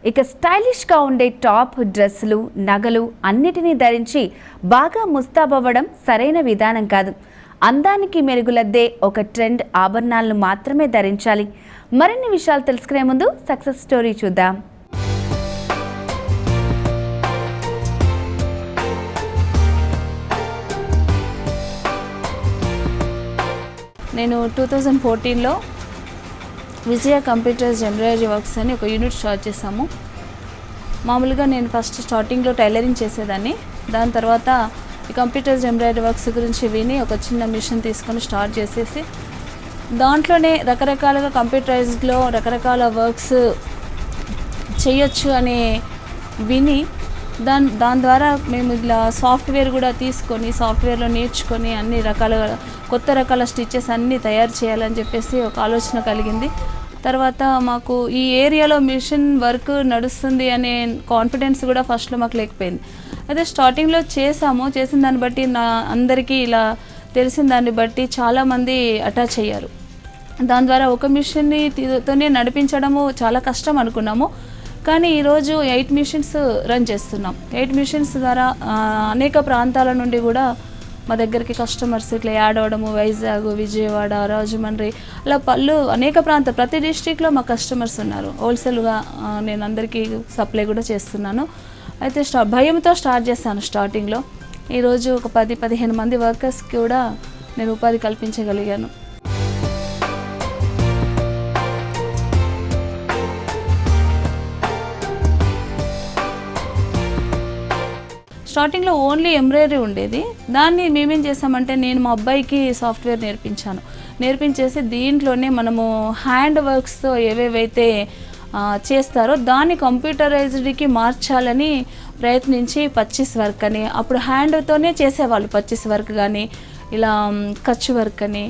ఇక స్టైలిష్గా ఉండే టాప్, డ్రెస్సులు, నగలు అన్నిటినీ ధరించి బాగా ముస్తాబవ్వడం సరైన విధానం కాదు. అందానికి మెరుగులద్దే ఒక ట్రెండ్ ఆభరణాలను మాత్రమే ధరించాలి. మరిన్ని విషయాలు తెలుసుకునే ముందు సక్సెస్ స్టోరీ చూద్దాం. నేను 2014లో విజయ కంప్యూటర్స్ ఎంబ్రాయిడరీ వర్క్స్ అని ఒక యూనిట్ స్టార్ట్ చేసాము. మామూలుగా నేను ఫస్ట్ స్టార్టింగ్లో టైలరింగ్ చేసేదాన్ని. దాని తర్వాత ఈ కంప్యూటర్స్ ఎంబ్రాయిడరీ వర్క్స్ గురించి విని ఒక చిన్న మిషన్ తీసుకొని స్టార్ట్ చేసేసి దాంట్లోనే రకరకాలుగా కంప్యూటరైజ్డ్లో రకరకాల వర్క్స్ చేయొచ్చు అని విని దాని ద్వారా మేము ఇలా సాఫ్ట్వేర్ కూడా తీసుకొని సాఫ్ట్వేర్లో నేర్చుకొని అన్ని రకాల కొత్త రకాల స్టిచెస్ అన్నీ తయారు చేయాలని చెప్పేసి ఒక ఆలోచన కలిగింది. తర్వాత మాకు ఈ ఏరియాలో మిషన్ వర్క్ నడుస్తుంది అనే కాన్ఫిడెన్స్ కూడా ఫస్ట్లో మాకు లేకపోయింది. అయితే స్టార్టింగ్లో చేసిన దాన్ని బట్టి అందరికీ ఇలా తెలిసిన దాన్ని బట్టి చాలామంది అటాచ్ అయ్యారు. దాని ద్వారా ఒక మిషన్తోనే నడిపించడము చాలా కష్టం అనుకున్నాము. కానీ ఈరోజు 8 మిషన్స్ రన్ చేస్తున్నాం. 8 మిషన్స్ ద్వారా అనేక ప్రాంతాల నుండి కూడా మా దగ్గరికి కస్టమర్స్ ఇట్లా యాడ్ అవ్వడము. వైజాగ్, విజయవాడ, రాజమండ్రి అలా అనేక ప్రతి డిస్ట్రిక్ట్లో మా కస్టమర్స్ ఉన్నారు. హోల్సేల్గా నేను అందరికీ సప్లై కూడా చేస్తున్నాను. అయితే భయంతో స్టార్ట్ చేశాను స్టార్టింగ్లో. ఈరోజు ఒక 10-15 మంది వర్కర్స్కి కూడా నేను ఉపాధి కల్పించగలిగాను. స్టార్టింగ్లో ఓన్లీ ఎంబ్రాయిడరీ ఉండేది. దాన్ని మేమేం చేసామంటే నేను మా అబ్బాయికి సాఫ్ట్వేర్ నేర్పించేసి దీంట్లోనే మనము హ్యాండ్ వర్క్స్తో ఏవేవైతే చేస్తారో దాన్ని కంప్యూటరైజ్డ్కి మార్చాలని ప్రయత్నించి పచ్చిస్ వర్క్ అని అప్పుడు హ్యాండ్తోనే చేసేవాళ్ళు. పచ్చిస్ వర్క్ కానీ ఇలా కచ్ వర్క్ అని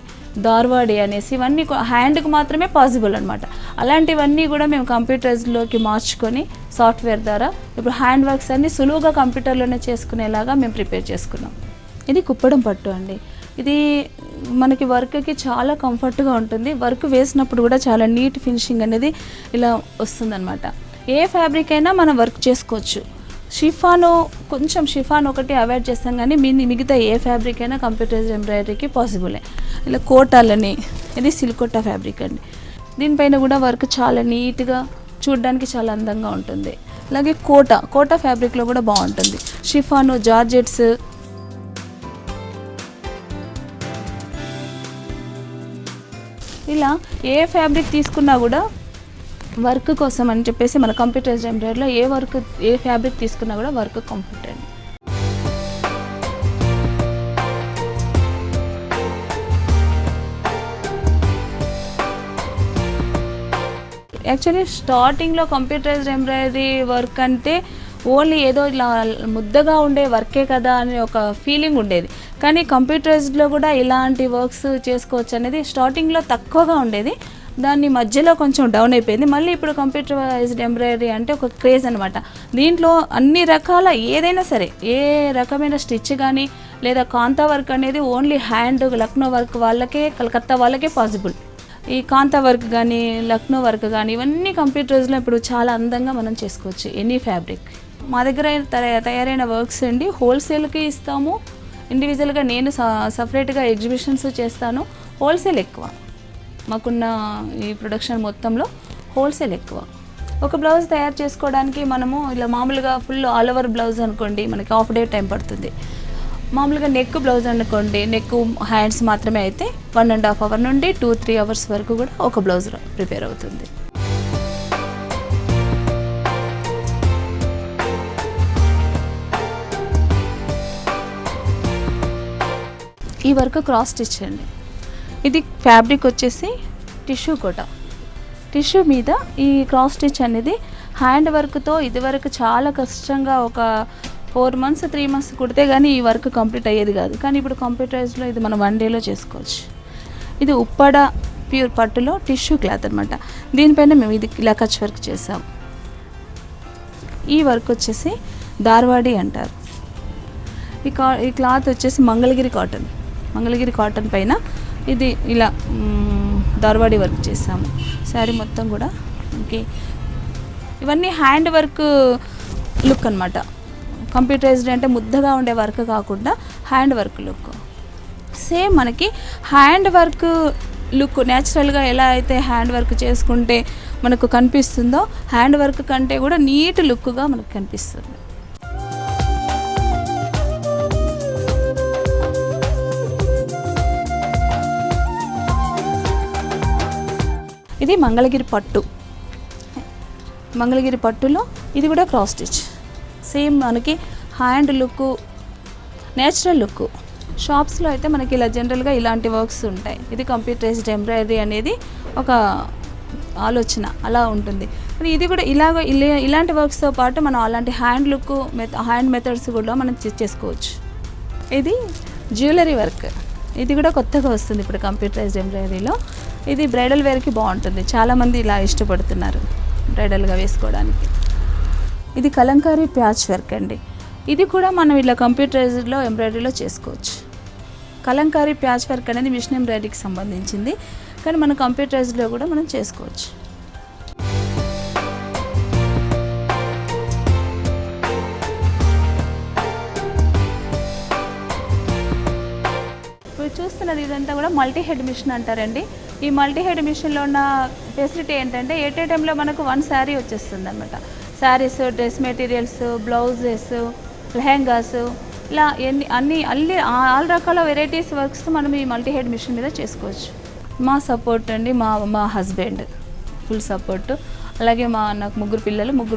దార్వాడి అనేసి ఇవన్నీ హ్యాండ్కి మాత్రమే పాసిబుల్ అనమాట. అలాంటివన్నీ కూడా మేము కంప్యూటర్స్లోకి మార్చుకొని సాఫ్ట్వేర్ ద్వారా ఇప్పుడు హ్యాండ్ వర్క్స్ అన్నీ సులువుగా కంప్యూటర్లోనే చేసుకునేలాగా మేము ప్రిపేర్ చేసుకున్నాం. ఇది కుప్పడం పట్టు అండి. ఇది మనకి వర్క్కి చాలా కంఫర్ట్గా ఉంటుంది. వర్క్ వేసినప్పుడు కూడా చాలా నీట్ ఫినిషింగ్ అనేది ఇలా వస్తుందన్నమాట. ఏ ఫ్యాబ్రిక్ అయినా మనం వర్క్ చేసుకోవచ్చు. కొంచెం షిఫాన్ ఒకటి అవాయిడ్ చేస్తాం కానీ మిగతా ఏ ఫ్యాబ్రిక్ అయినా కంప్యూటరైజ్డ్ ఎంబ్రాయిడరీకి పాసిబులే. ఇలా కోటాలని, ఇది సిల్కోటా ఫ్యాబ్రిక్ అండి. దీనిపైన కూడా వర్క్ చాలా నీట్గా చూడడానికి చాలా అందంగా ఉంటుంది. అలాగే కోటా ఫ్యాబ్రిక్లో కూడా బాగుంటుంది. షిఫాను, జార్జెట్స్, ఇలా ఏ ఫ్యాబ్రిక్ తీసుకున్నా కూడా వర్క్ కోసం అని చెప్పేసి మన కంప్యూటరైజ్డ్ ఎంబ్రాయిడరీలో ఏ ఫ్యాబ్రిక్ తీసుకున్నా కూడా వర్క్ కంఫర్ట్ అండి. యాక్చువల్లీ స్టార్టింగ్లో కంప్యూటరైజ్డ్ ఎంబ్రాయిడరీ వర్క్ అంటే ఓన్లీ ఏదో ఇలా ముద్దగా ఉండే వర్కే కదా అనే ఒక ఫీలింగ్ ఉండేది. కానీ కంప్యూటరైజ్డ్లో కూడా ఇలాంటి వర్క్స్ చేసుకోవచ్చు అనేది స్టార్టింగ్లో తక్కువగా ఉండేది. దాన్ని మధ్యలో కొంచెం డౌన్ అయిపోయింది. మళ్ళీ ఇప్పుడు కంప్యూటరైజ్డ్ ఎంబ్రాయిడరీ అంటే ఒక క్రేజ్ అనమాట. దీంట్లో అన్ని రకాల ఏదైనా సరే ఏ రకమైన స్టిచ్ కానీ లేదా కాంతా వర్క్ అనేది ఓన్లీ హ్యాండ్ లక్నో వర్క్ వాళ్ళకే, కలకత్తా వాళ్ళకే పాసిబుల్. ఈ కాంతా వర్క్ కానీ లక్నో వర్క్ కానీ ఇవన్నీ కంప్యూటర్స్లో ఇప్పుడు చాలా అందంగా మనం చేసుకోవచ్చు ఎనీ ఫ్యాబ్రిక్. మా దగ్గర తయారైన వర్క్స్ అండి హోల్సేల్కి ఇస్తాము. ఇండివిజువల్గా నేను సపరేట్గా ఎగ్జిబిషన్స్ చేస్తాను. హోల్సేల్ ఎక్కువ మాకున్న ఈ ప్రొడక్షన్ మొత్తంలో హోల్సేల్ ఎక్కువ. ఒక బ్లౌజ్ తయారు చేసుకోవడానికి మనము ఇలా మామూలుగా ఫుల్ ఆల్ ఓవర్ బ్లౌజ్ అనుకోండి మనకి హాఫ్ డే టైం పడుతుంది. మామూలుగా నెక్ బ్లౌజ్ అనుకోండి, నెక్ హ్యాండ్స్ మాత్రమే అయితే 1.5 అవర్ నుండి 2-3 అవర్స్ వరకు కూడా ఒక బ్లౌజ్ ప్రిపేర్ అవుతుంది. ఈ వర్క్ క్రాస్ స్టిచ్ అండి. ఇది ఫ్యాబ్రిక్ వచ్చేసి టిష్యూ మీద ఈ క్రాస్ స్టిచ్ అనేది హ్యాండ్ వర్క్తో ఇదివరకు చాలా కష్టంగా ఒక 4 months 3 months కుడితే కానీ ఈ వర్క్ కంప్లీట్ అయ్యేది కాదు. కానీ ఇప్పుడు కంప్యూటరైజ్డ్లో ఇది మనం 1 డేలో చేసుకోవచ్చు. ఇది ఉప్పడ ప్యూర్ పట్టులో టిష్యూ క్లాత్ అనమాట. దీనిపైన మేము ఇది ఇలా కచ్ వర్క్ చేసాం. ఈ వర్క్ వచ్చేసి దార్వాడి అంటారు. ఈ క్లాత్ వచ్చేసి మంగళగిరి కాటన్ పైన ఇది ఇలా దార్వాడి వర్క్ చేసాము. శారీ మొత్తం కూడా ఓకే ఇవన్నీ హ్యాండ్ వర్క్ లుక్ అనమాట. కంప్యూటరైజ్డ్ అంటే ముద్దగా ఉండే వర్క్ కాకుండా హ్యాండ్ వర్క్ లుక్. సేమ్ మనకి హ్యాండ్ వర్క్ లుక్ న్యాచురల్గా ఎలా అయితే హ్యాండ్ వర్క్ చేసుకుంటే మనకు కనిపిస్తుందో హ్యాండ్ వర్క్ కంటే కూడా నీట్ లుక్గా మనకు కనిపిస్తుంది. ఇది మంగళగిరి పట్టు. మంగళగిరి పట్టులో ఇది కూడా క్రాస్ స్టిచ్. సేమ్ మనకి హ్యాండ్ లుక్, నేచురల్ లుక్. షాప్స్లో అయితే మనకి ఇలా జనరల్గా ఇలాంటి వర్క్స్ ఉంటాయి. ఇది కంప్యూటరైజ్డ్ ఎంబ్రాయిడరీ అనేది ఒక ఆలోచన అలా ఉంటుంది. కానీ ఇది కూడా ఇలాంటి వర్క్స్తో పాటు మనం అలాంటి హ్యాండ్ లుక్ హ్యాండ్ మెథడ్స్ కూడా మనం చేసుకోవచ్చు. ఇది జ్యువెలరీ వర్క్. ఇది కూడా కొత్తగా వస్తుంది ఇప్పుడు కంప్యూటరైజ్డ్ ఎంబ్రాయిడరీలో. ఇది బ్రైడల్ వేర్కి బాగుంటుంది. చాలామంది ఇలా ఇష్టపడుతున్నారు బ్రైడల్గా వేసుకోవడానికి. ఇది కలంకారీ ప్యాచ్ వర్క్ అండి. ఇది కూడా మనం ఇలా కంప్యూటరైజ్డ్లో ఎంబ్రాయిడరీలో చేసుకోవచ్చు. కలంకారీ ప్యాచ్ వర్క్ అనేది మిషన్ ఎంబ్రాయిడరీకి సంబంధించింది, కానీ మన కంప్యూటరైజ్డ్లో కూడా మనం చేసుకోవచ్చు. ఇప్పుడు చూస్తున్నది ఇదంతా కూడా మల్టీ హెడ్ మిషన్ అంటారండి. ఈ మల్టీ హెడ్ మిషన్లో ఉన్న ఫెసిలిటీ ఏంటంటే ఎట్ ఏ టైంలో మనకు 1 శారీ వచ్చేస్తుంది అనమాట. Saris, dress materials, blouses, lehengas, ఇలా అన్ని ఆల్ రకాల వెరైటీస్ వర్క్స్ మనం ఈ మల్టీ హెడ్ మిషన్ మీద చేసుకోవచ్చు. మా సపోర్ట్ అండి, మా హస్బెండ్ ఫుల్ సపోర్ట్. అలాగే నాకు 3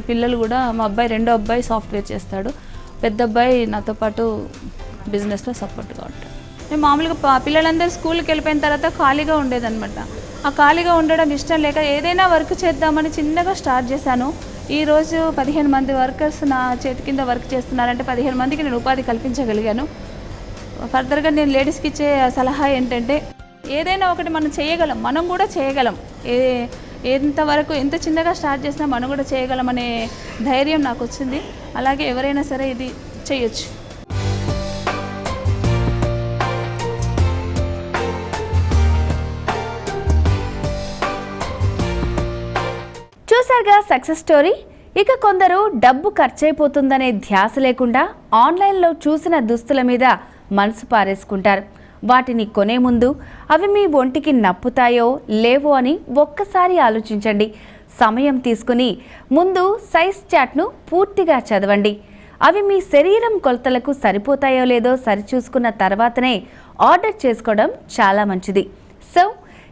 పిల్లలు కూడా. మా రెండో అబ్బాయి సాఫ్ట్వేర్ చేస్తాడు. పెద్ద అబ్బాయి నాతో పాటు బిజినెస్లో సపోర్ట్గా ఉంటాడు. మేము మామూలుగా పిల్లలందరూ స్కూల్కి వెళ్ళిపోయిన తర్వాత ఖాళీగా ఉండేదన్నమాట. ఆ ఖాళీగా ఉండడం ఇష్టం లేక ఏదైనా వర్క్ చేద్దామని చిన్నగా స్టార్ట్ చేశాను. ఈరోజు 15 మంది వర్కర్స్ నా చేతి కింద వర్క్ చేస్తున్నారంటే 15 మందికి నేను ఉపాధి కల్పించగలిగాను. ఫర్దర్గా నేను లేడీస్కి ఇచ్చే సలహా ఏంటంటే ఏదైనా ఒకటి మనం చేయగలం, మనం కూడా చేయగలం. ఎంతవరకు ఎంత చిన్నగా స్టార్ట్ చేసినా మనం కూడా చేయగలం అనే ధైర్యం నాకు వచ్చింది. అలాగే ఎవరైనా సరే ఇది చేయొచ్చు. చూసారుగా సక్సెస్ స్టోరీ. ఇక కొందరు డబ్బు ఖర్చయిపోతుందనే ధ్యాస లేకుండా ఆన్లైన్లో చూసిన దుస్తుల మీద మనసు పారేసుకుంటారు. వాటిని కొనే ముందు అవి మీ ఒంటికి నప్పుతాయో లేవో అని ఒక్కసారి ఆలోచించండి. సమయం తీసుకుని ముందు సైజ్ చార్ట్ను పూర్తిగా చదవండి. అవి మీ శరీరం కొలతలకు సరిపోతాయో లేదో సరిచూసుకున్న తర్వాతనే ఆర్డర్ చేసుకోవడం చాలా మంచిది. సో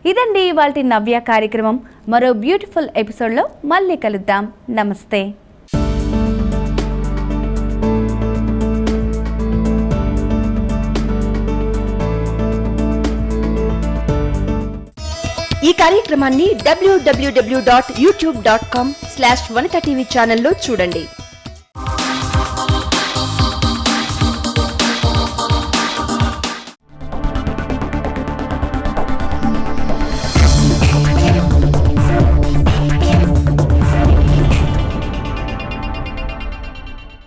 ఇదండి ఇవాల్టి నవ్య కార్యక్రమం. మరో బ్యూటిఫుల్ ఎపిసోడ్లో మళ్ళీ కలుద్దాం. నమస్తే. ఈ కార్యక్రమాన్ని www.youtube.com/vanitaTV ఛానల్లో చూడండి.